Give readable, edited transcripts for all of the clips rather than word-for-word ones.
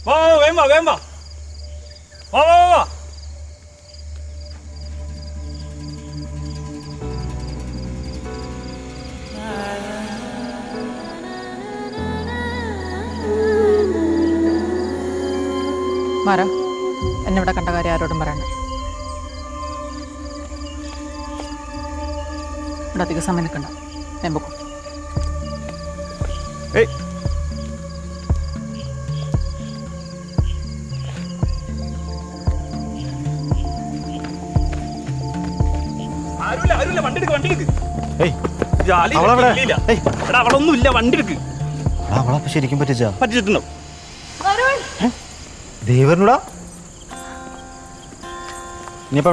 വാ വേഗം വാ വേഗം വാ വാ വാ വാ. മാറാ എന്നെ ഇവിടെ കണ്ട കാര്യം ആരോടും പറയണ്ട. ഇവിടെ അധികം സമയം നിൽക്കണ്ട, ഞാൻ പോക്കും. അവളൊന്നുമില്ല, വണ്ടി എടുക്ക്. അവളെ ശരിക്കും പറ്റിച്ചിട്ടുണ്ടോ? ദേവനോടാ ഇനിയിപ്പോ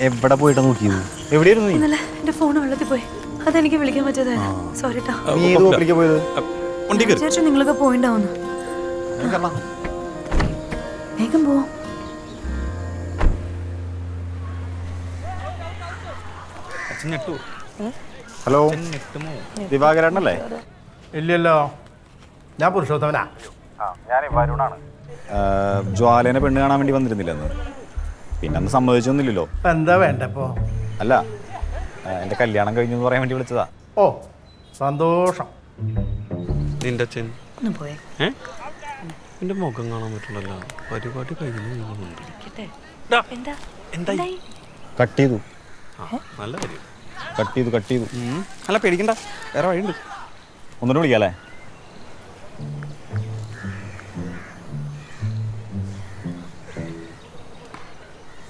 എവിടെ പോയിട്ടാ നോക്കിയത്? എവിടെയായിരുന്നു നീ? എന്റെ ഫോൺ വെള്ളത്തിൽ പോയി, അതെനിക്ക് വിളിക്കാൻ പറ്റാതായിരുന്നു. സോറി ട്ടോ. നീ ഏത് ഹോട്ടലിലേക്കാ പോയത്? ചേച്ചി നിങ്ങളൊക്കെ പോയിണ്ടാവുന്നു. വേഗം പോവാം. ഹലോ, ദിവാകരനല്ലേ? ഇല്ലല്ലോ, ഞാൻ പുരുഷോത്തമനാ. ജ്വാലേനെ പെണ്ണ് കാണാൻ വേണ്ടി വന്നിരുന്നില്ലെന്ന്, പിന്നെ അന്ന് സമ്മതിച്ചൊന്നുമില്ലല്ലോ. എന്താ വേണ്ടപ്പോ? അല്ല, എന്റെ കല്യാണം കഴിഞ്ഞു എന്ന് പറയാൻ വേണ്ടി വിളിച്ചതാ. ഓ സന്തോഷം. നിന്റെ അച്ഛൻ പോയേ നിന്റെ മുഖം കാണാൻ പറ്റില്ലല്ലോ. പരിപാടി കഴിഞ്ഞു. കട്ട് ചെയ്തു, നല്ല കാര്യം. കട്ട് ചെയ്തു. അല്ല പേടിക്കണ്ട, വേറെ വഴിയുണ്ട്. ഒന്നുകൂടെ വിളിക്കാല്ലേ?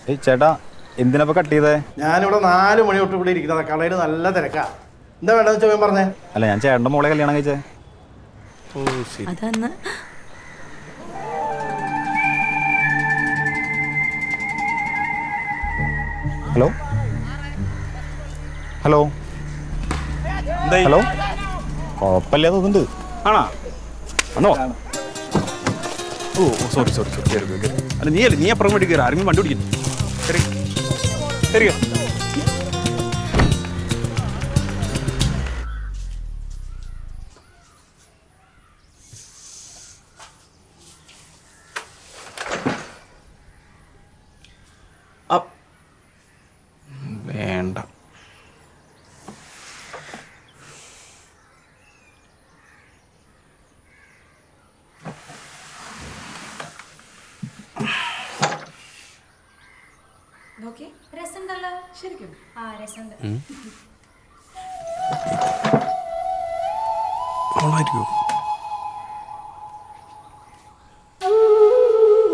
ഏയ് ചേട്ടാ, എന്തിനപ്പോ കട്ട് ചെയ്തേ? ഞാനിവിടെ 4 മണി തൊട്ട് ഇവിടെ ഇരിക്കുന്നത്, കടയിൽ നല്ല തിരക്കാ. എന്താ വേണ്ടെന്ന് വെച്ചാൽ പറഞ്ഞേ. അല്ല, ഞാൻ ചേട്ടൻ്റെ മോളെ കല്യാണം കഴിച്ചേ. ഓ ശരി. അതന്ന് ഹലോ ഹലോ ഹലോ, കുഴപ്പമില്ല തോന്നുന്നുണ്ട്. ആണോ? ആണോ? ഓ സോറി. അല്ല നീ അപ്പുറം വേണ്ടി കയറി, ആരെങ്കിലും വണ്ടി പിടിക്കുന്നു. ശരി. വേണ്ട.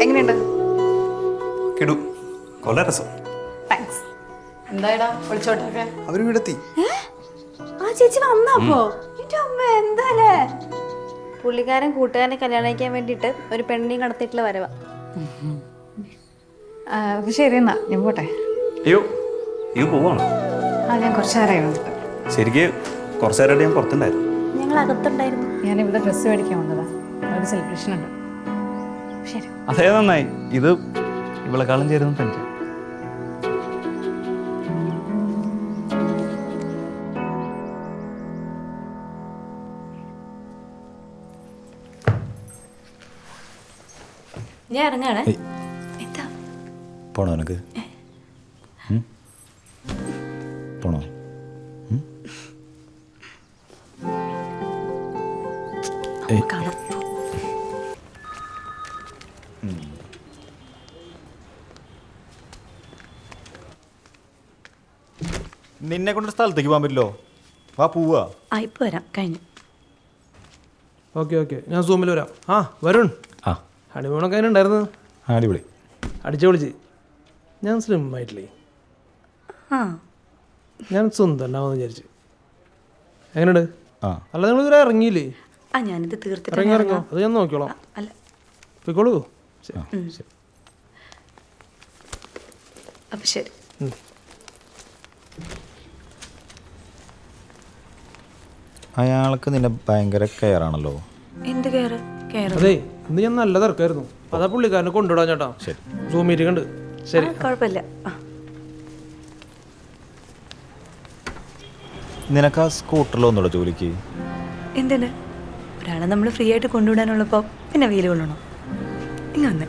എങ്ങനെയുണ്ട്? കിടു, കൊള്ള രസം. താങ്ക്സ്. എന്തായടാ വിളിച്ചോട്ടൊക്കെ? അവര് വീടെത്തി. ആ ചേച്ചി വന്നപ്പോ എന്താല്ലേ? പുള്ളിക്കാരൻ കൂട്ടുകാരനെ കല്യാണം കഴിക്കാൻ വേണ്ടിട്ട് ഒരു പെണ്ണിനെയും കടത്തിയിട്ടുള്ള വരവാ. ശരി എന്നാ ഞാൻ പോട്ടെ. അയ്യോ പോവാണോ? ഞാൻ കുറച്ച് നേരമായി വന്നിട്ട്. ശരിക്ക് കുറച്ചു നേരമായിട്ട് ഞാൻ പുറത്തുണ്ടായിരുന്നു. ഞങ്ങൾ അകത്തുണ്ടായിരുന്നു. ഞാനിവിടെ ഡ്രസ്സ് മേടിക്കാൻ വന്നതാ, ഒരു സെലിബ്രേഷൻ ഉണ്ട്. ശരി. അതേ നന്നായി, ഇത് ഇവളെക്കാളും ചേരുന്നു തനിക്ക്. ഞാൻ ഇറങ്ങാണേ. എന്താ പോണോ നിനക്ക്? പോണോ? കാണാം. നിന്നെ കൊണ്ട് സ്ഥലത്തേക്ക് പോകാൻ പറ്റില്ലോ? വാ പോവാ. ഇപ്പൊ വരാം, കഴിഞ്ഞു. ഓക്കെ, ഞാൻ സൂമിൽ വരാം. വരുൺ, ആ ഹണിമൂണൊക്കെ അതിന് ഉണ്ടായിരുന്നു. അടിപൊളി, അടിച്ചു പൊളിച്ച്. ഞാൻ സ്ലിം ആയിട്ടില്ലേ, ഞാൻ സുന്ദരനാമെന്ന് വിചാരിച്ചു. എങ്ങനെയുണ്ട്? അല്ല നിങ്ങൾ ഇതുവരെ ഇറങ്ങിയില്ലേ? ഞാനിത് തീർത്തിട്ട് ഇറങ്ങോ, അത് ഞാൻ നോക്കിക്കോളാം. അല്ല പോയിക്കോളൂ. അപ്പൊ ശരി. അയാൾക്ക് നിന്നെ ഭയങ്കര കെയർ ആണല്ലോ. എന്ത് കെയർ? അതെ, ഇന്ന് ഞാൻ നല്ല തിരക്കായിരുന്നു, അതാ പുള്ളിക്കാരനെ കൊണ്ടുവിടാൻ ചേട്ടാ. ശരി, സൂം മീറ്റിംഗ് ഉണ്ട്. ശരി, കുഴപ്പമില്ല. നിനക്ക് ആ സ്കൂട്ടറിലൊന്നുകൂടെ ജോലിക്ക്? എന്തിന്? ഒരാളെ നമ്മൾ ഫ്രീ ആയിട്ട് കൊണ്ടുവിടാനുള്ളപ്പോ പിന്നെ വെയിൽ കൊള്ളണം. ഇങ്ങ് വന്ന്.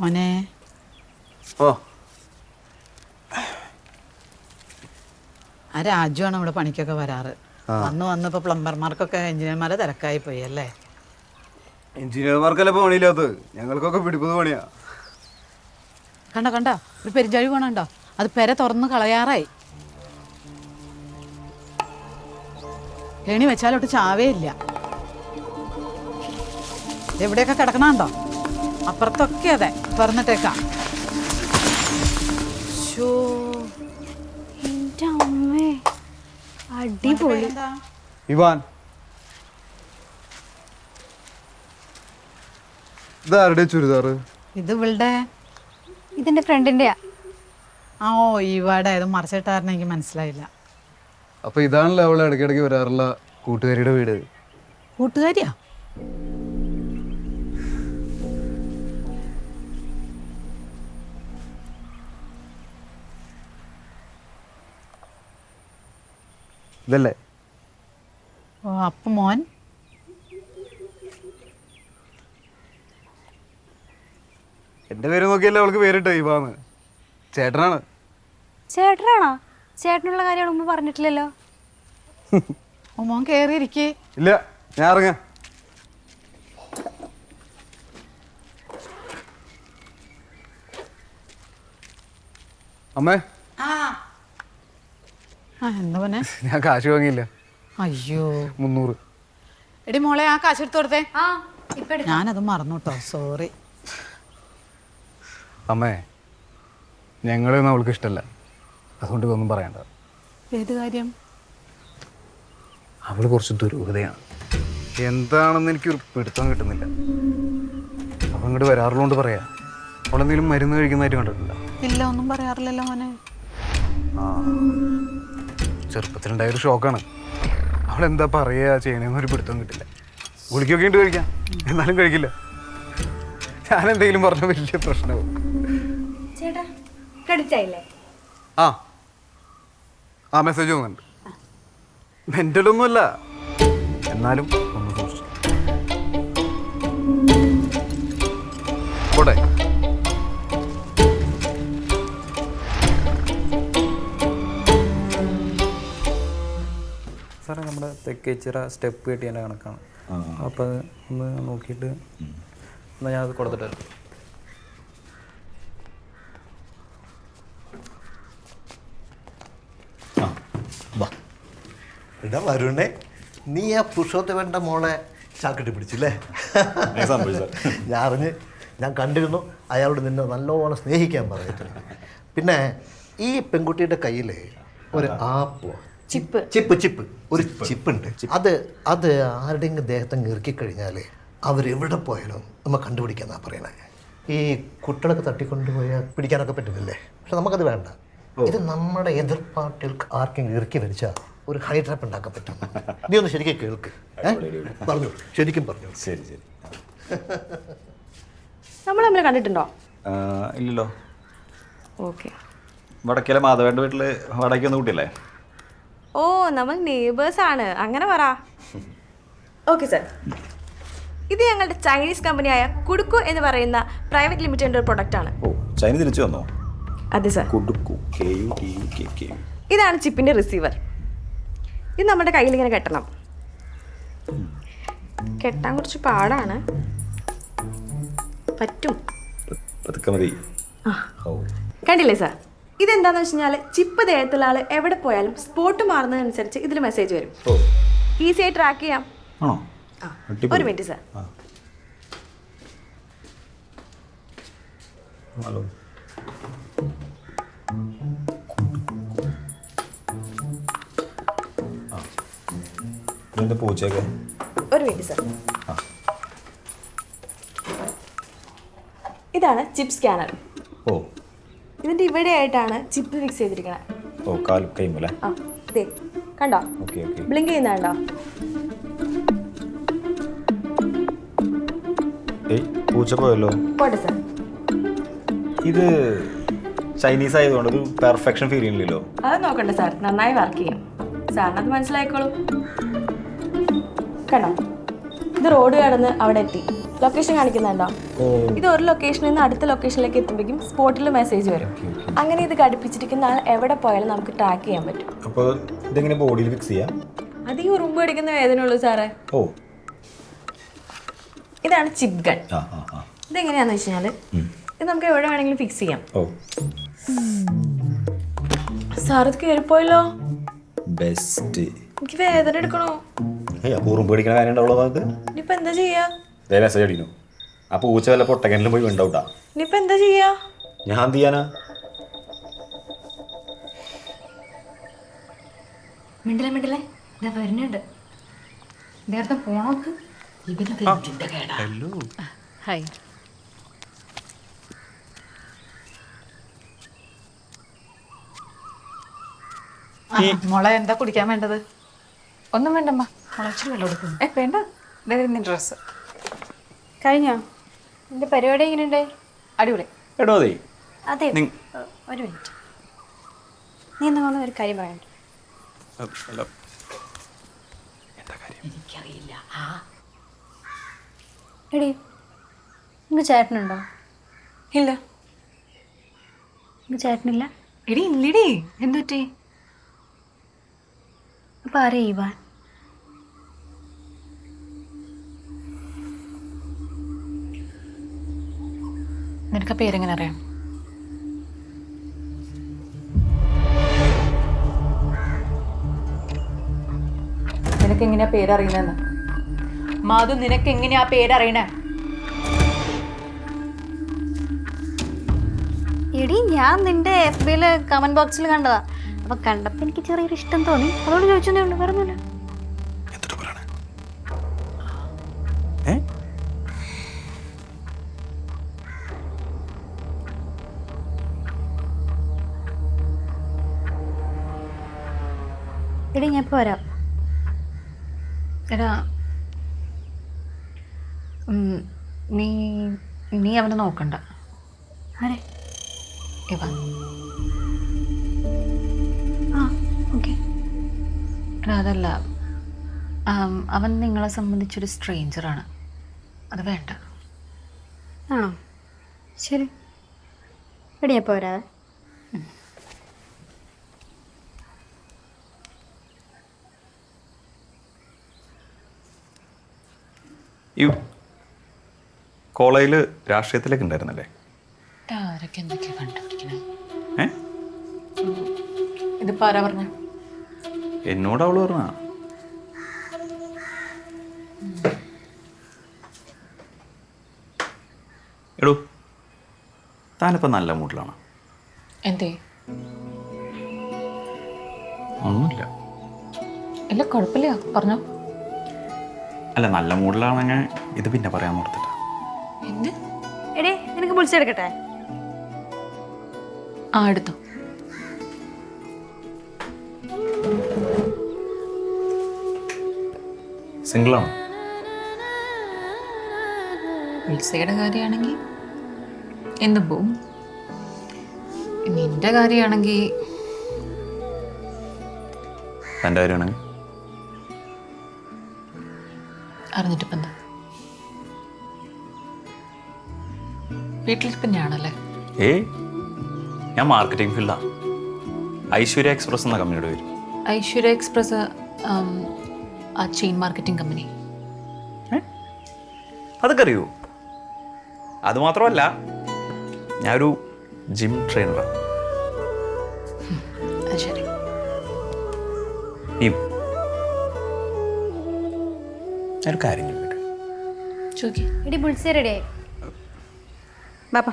മോനെ ഓ ആ രാജുവാണ് ഇവിടെ പണിക്കൊക്കെ വരാറ്. വന്നിപ്പോൾ പ്ലംബർമാർക്കൊക്കെ എഞ്ചിനീയർമാരെ തിരക്കായി പോയി അല്ലേ? എഞ്ചിനീയർമാർക്കല്ലേ പണിയില്ലാത്തത്, ഞങ്ങൾക്കൊക്കെ പിടിപ്പത് പണിയാ. കണ്ടോ ഒരു പെരിഞ്ചാഴി പോണുണ്ടോ? അത് പെര തുറന്ന് കളയാറായി. ഏണി വെച്ചാലോട്ട് ചാവേ ഇല്ല. എവിടെയൊക്കെ കിടക്കണുണ്ടോ? അപ്പുറത്തൊക്കെ അതെ തുറന്നിട്ടേക്കാം. എൻ്റെ അമ്മേ, അടിപൊളി. ഇവാൻ, ഇതാരുടെ ചുരിദാറ്? ഇത് ഇവളുടെ. ഇതെന്റെ ഫ്രണ്ടിന്റെയാ. ഓ ഇവിടെ ഇത് മറിച്ചിട്ടായിരുന്നു, എനിക്ക് മനസ്സിലായില്ല. അപ്പൊ ഇതാണല്ലോ അവളെ ഇടയ്ക്കിടയ്ക്ക് വരാറുള്ള കൂട്ടുകാരിയുടെ വീട്. കൂട്ടുകാരിയാ? ഇതല്ലേ? ഓ അപ്പം മോൻ എന്റെ പേര് നോക്കിയല്ലേ അവൾക്ക് പേരിട്ടോ ഇവാന്ന്. ചേട്ടനാണ്. ചേട്ടനാണോ? ചേട്ടനുള്ള കാര്യം ഉമ്മ പറഞ്ഞിട്ടില്ലല്ലോ. ഓ മോൻ കയറിയിരിക്കേ. ഇല്ല, ഞാൻ ഇറങ്ങാം. അമ്മേ, ആ എന്താ മോനെ? ഞാൻ കാശ് വാങ്ങിയില്ല. അയ്യോ 300. എടി മോളെ ആ കാശ് എടുത്ത് കൊടുത്തേ. ആ ഇപ്പൊ ഞാനത് മറന്നു കേട്ടോ, സോറി. അമ്മേ, ഞങ്ങളൊന്നും അവൾക്ക് ഇഷ്ടമല്ല, അതുകൊണ്ട് ഇതൊന്നും പറയണ്ട. ഏത് കാര്യം? അവൾ കുറച്ച് ദുരൂഹതയാണ്. എന്താണെന്ന് എനിക്കൊരു പിടുത്തം കിട്ടുന്നില്ല. അപ്പം ഇങ്ങോട്ട് വരാറുള്ളതുകൊണ്ട് പറയാ. അവളെന്തെങ്കിലും മരുന്ന് കഴിക്കുന്നതായിട്ട് കണ്ടിട്ടുണ്ടോ? ഇല്ല, ഒന്നും പറയാറില്ലല്ലോ മോനെ. ആ, ചെറുപ്പത്തിലുണ്ടായൊരു ഷോക്കാണ്. അവളെന്താ പറയുക ചെയ്യണമെന്നൊരു പിടുത്തം കിട്ടില്ല. ഗുളിക്കൊക്കെ ഉണ്ട് കഴിക്കാം, എന്നാലും കഴിക്കില്ല. ഞാനെന്തെങ്കിലും പറഞ്ഞ വലിയ പ്രശ്നമാവും. ചേട്ടാ ക്രെഡിറ്റ് ആയില്ലേ? ആ മെസ്സേജ് വന്നിട്ടുണ്ട്. മെൻ്റലൊന്നുമല്ല, എന്നാലും ഒന്ന് സൂക്ഷിച്ചു പോട്ടെ. സാറേ, നമ്മുടെ തെക്കേച്ചിറ സ്റ്റെപ്പ് കെട്ടിയതിൻ്റെ കണക്കാണ്. അപ്പോൾ അത് ഒന്ന് നോക്കിയിട്ട് എന്നാൽ ഞാനത് കൊടുത്തിട്ട് വരാം. എടാ വരുണേ, നീ ആ പുരുഷോത്തമൻ്റെ മോളെ ചാക്കിട്ട് പിടിച്ചില്ലേ? ഞാൻ കണ്ടിരുന്നു. അയാളോട് നിന്നെ നല്ലോണം സ്നേഹിക്കാൻ പറഞ്ഞിട്ടുണ്ട്. പിന്നെ ഈ പെൺകുട്ടിയുടെ കയ്യിൽ ഒരു ആപ്പ്, ചിപ്പ് ഒരു ചിപ്പുണ്ട്. അത് ആരുടെയെങ്കിലും ദേഹത്തങ്ങ് ഇറക്കിക്കഴിഞ്ഞാൽ അവരെവിടെ പോയാലും നമ്മൾ കണ്ടുപിടിക്കാന്നാണ് പറയണേ. ഈ കുട്ടികളൊക്കെ തട്ടിക്കൊണ്ടുപോയാൽ പിടിക്കാനൊക്കെ പറ്റുന്നില്ലേ? പക്ഷെ നമുക്കത് വേണ്ട. ഇത് നമ്മുടെ എതിർ പാർട്ടികൾക്ക് ആർക്കെങ്കിലും ഇറക്കി വരിച്ചാൽ ഒരു ഹൈ ട്രാപ്പ് ഉണ്ടാക്കാൻ പറ്റും. നീ ഒന്ന് ശരിക്കും കേൾക്ക്. പറഞ്ഞു, ശരിക്കും പറഞ്ഞു. ശരി ശരി. നമ്മൾ തമ്മിൽ കണ്ടിട്ടുണ്ടോ? ഇല്ലല്ലോ. ഓക്കെ. വടക്കേലെ മാധവേൻ്റെ വീട്ടിൽ വാടകയ്ക്ക് വന്ന് കൂട്ടിയല്ലേ? ഓ, നമ്മൾ നെയ്ബേഴ്സ് ആണ്, അങ്ങനെ പറ. ഓക്കെ സാർ, ഇത് ഞങ്ങളുടെ ചൈനീസ് കമ്പനിയായ കുടുക്കു എന്ന് പറയുന്ന പ്രൈവറ്റ് ലിമിറ്റഡിൻ്റെ ഒരു പ്രൊഡക്റ്റാണ്. ഓ, ചൈന തിരിച്ചു വന്നോ? അതെ സാർ. കുടുക്കു, ഇതാണ് ചിപ്പിൻ്റെ റിസീവർ. ഇത് നമ്മുടെ കയ്യിൽ ഇങ്ങനെ കെട്ടണം. കെട്ടാൻ കുറച്ച് പാടാണ്, പറ്റും. മതി. കണ്ടില്ലേ സാർ? ഇതെന്താണെന്ന് വെച്ച് കഴിഞ്ഞാൽ ചിപ്പ് ദേഹത്തുള്ള ആൾ എവിടെ പോയാലും സ്പോട്ട് മാറുന്നതനുസരിച്ച് ഇതിൽ മെസ്സേജ് വരും. ഈസിയായി ട്രാക്ക് ചെയ്യാം. ആണോ? ഒരു മിനിറ്റ് സാർ. ഹലോ. ഇതിൻ്റെ പൂച്ചയൊക്കെ ഒരു മിനിറ്റ് സാർ. ഇതാണ് ചിപ്പ് സ്കാനർ. ഓ, ഇതിൻ്റെ ഇവിടെ ആയിട്ടാണ് ചിപ്പ് ഫിക്സ് ചെയ്തിരിക്കുന്നത്. ഓ, കാൽ കൈമല്ലേ? ആ, ഇതേ കണ്ടോ? Okay okay. ബ്ലിങ്ക് ചെയ്യുന്ന കണ്ടോ? ഏയ് പൂച്ച പോയല്ലോ. പോട്ടെ സാർ. ഇത് ചൈനീസ് ആയതുകൊണ്ട് ഒരു പെർഫെക്ഷൻ ഫീൽ ചെയ്യുന്നില്ലല്ലോ. അത് നോക്കണ്ട സാർ, നന്നായി വർക്ക് ചെയ്യും. സാറിനത് മനസ്സിലായിക്കോളൂ. കണ്ടോ, ഇത് റോഡ് കടന്ന് അവിടെ എത്തി. ലൊക്കേഷൻ കാണിക്കുന്നുണ്ടോ? ഇത് ഒരു ലൊക്കേഷനിൽ നിന്ന് അടുത്ത ലൊക്കേഷനിലേക്ക് എത്തുമ്പോഴേക്കും സ്പോട്ടിൽ മെസ്സേജ് വരും. അങ്ങനെ ഇത് ഘടിപ്പിച്ചിരിക്കുന്ന ആൾ എവിടെ പോയാലും നമുക്ക് ട്രാക്ക് ചെയ്യാൻ പറ്റും. അപ്പോൾ ഇതെങ്ങനെ ബോഡിയിൽ ഫിക്സ് ചെയ്യാം? അത് ഈ ഉറുമ്പ് അടിക്കുന്ന വേദനയുള്ളൂ സാറേ. ഓ, ഇതാണ് ചിപ്പ് ഗൺ. ആ ആ ആ. ഇതെങ്ങനെയാന്ന് വെച്ച് കഴിഞ്ഞാൽ ഇത് നമുക്ക് എവിടെ വേണമെങ്കിലും ഫിക്സ് ചെയ്യാം. ഓ, സാർ ഇത് കയറിപ്പോയല്ലോ. ബെസ്റ്റ്. എനിക്ക് വേദന എടുക്കണോ? ഏയ് അപ്പോൾ ഉറുമ്പ് പിടിക്കണ കാര്യം ഉണ്ടാവുള്ളൂ. അത് ഇനിയിപ്പോൾ എന്താ ചെയ്യാ? ഇതേ മെസ്സേജ് അടിക്കുന്നു. ആ പൂച്ച വല്ല പൊട്ടക്കനിലും പോയി വീണ്ടാവൂട്ടാ. ഇനിയിപ്പോൾ എന്താ ചെയ്യാ? ഞാൻ എന്ത് ചെയ്യാനാ? മിണ്ടില്ലേ ഇതാ വരുന്നുണ്ട്. നേരത്തെ പോണോക്ക്. ഹലോ. ഹായ്. മോളെ എന്താ കുടിക്കാൻ വേണ്ടത്? ഒന്നും വേണ്ടമ്മ, മുളച്ചിട്ട് വെള്ളം എടുക്കും. വേണ്ട, ഇതായിരുന്നു ഡ്രസ്സ്. കഴിഞ്ഞോ? എൻ്റെ പരിപാടി എങ്ങനെയുണ്ട്? അടിപൊളി. എടോ അതെ, അതെ, ഒരു മിനിറ്റ്. നീ എന്താണ് ഒരു കാര്യം പറയണ്ട. എനിക്കറിയില്ല. എടി, നിങ്ങൾക്ക് ചേട്ടനുണ്ടോ? ഇല്ല. നിങ്ങൾക്ക് ചേട്ടനില്ല? എടി ഇല്ലടി. എന്തുറ്റി? അപ്പോൾ ആരേ ഇവാൻ? നിനക്ക് പേരെങ്ങനെ അറിയാം? നിനക്ക് എങ്ങനെയാ പേരറിയണെന്ന്? മാധു, നിനക്ക് എങ്ങനെയാ പേരറിയണേ? എടി, ഞാൻ നിന്റെ FB കമന്റ് ബോക്സിൽ കണ്ടതാ. അപ്പൊ കണ്ടപ്പോ എനിക്ക് ചെറിയൊരു ഇഷ്ടം തോന്നി, അതോട് ചോദിച്ചതേ ഉള്ളൂ, വേറെ ഒന്നുമില്ല. എടി, ഞാൻ ഇപ്പൊ വരാം. എടാ, നീ നീ അവനെ നോക്കണ്ട. ആരെ? ഇവൻ. ആ, ഓക്കെ. എടാ, അതല്ല, അവൻ നിങ്ങളെ സംബന്ധിച്ചൊരു സ്ട്രേഞ്ചറാണ്. അത് വേണ്ട. ആണോ? ശരി. എടി, ഞാൻ ഇപ്പൊ വരാവേ. ഈ കോളേജിൽ രാഷ്ട്രീയത്തിലേക്ക് ഉണ്ടായിരുന്നല്ലേ? ആരൊക്കെ എന്തൊക്കെയാ കണ്ടുപിടിക്കണേ? ഏ, ഇതിപ്പോ ആരാ പറഞ്ഞ? എന്നോട് അവള് പറഞ്ഞ. എടോ, താനിപ്പോൾ നല്ല മൂഡിലാണ്. എന്തേ? ഒന്നുമില്ല. ഇല്ല, കുഴപ്പമില്ല, പറഞ്ഞോ. അല്ല, നല്ല മൂഡിലാണെങ്കിൽ ഇത് പിന്നെ പറയാൻ ഓർത്തില്ല. എന്ത്? എടി, നിനക്ക് വിളിച്ചെടുക്കട്ടെ? ആ, എടുത്തോ. സിംഗിളാണോ? വിൽസയുടെ കാര്യമാണെങ്കിൽ എന്തും പോവും. നിന്റെ കാര്യമാണെങ്കിൽ തൻ്റെ കാര്യമാണെങ്കിൽ അറിഞ്ഞിട്ടിപ്പം എന്താ? വീട്ടിലിപ്പം ഞാനല്ലേ? ഏയ്, ഞാൻ മാർക്കറ്റിംഗ് ഫീൽഡാണ്. ഐശ്വര്യ എക്സ്പ്രസ് എന്ന കമ്പനിയുടെ പേര്. ഐശ്വര്യ എക്സ്പ്രസ് ആ ചെയിൻ മാർക്കറ്റിംഗ് കമ്പനി. അതൊക്കെ അറിയൂ. അതുമാത്രമല്ല, ഞാനൊരു ജിം ട്രെയിനറാണ്. അത് ശരി. ഞാനൊരു കാര്യം ചോദിക്കട്ടെ? ചോദിക്കേ. എടി, വിളിച്ചേ. റെഡിയായി. ബാപ്പാ.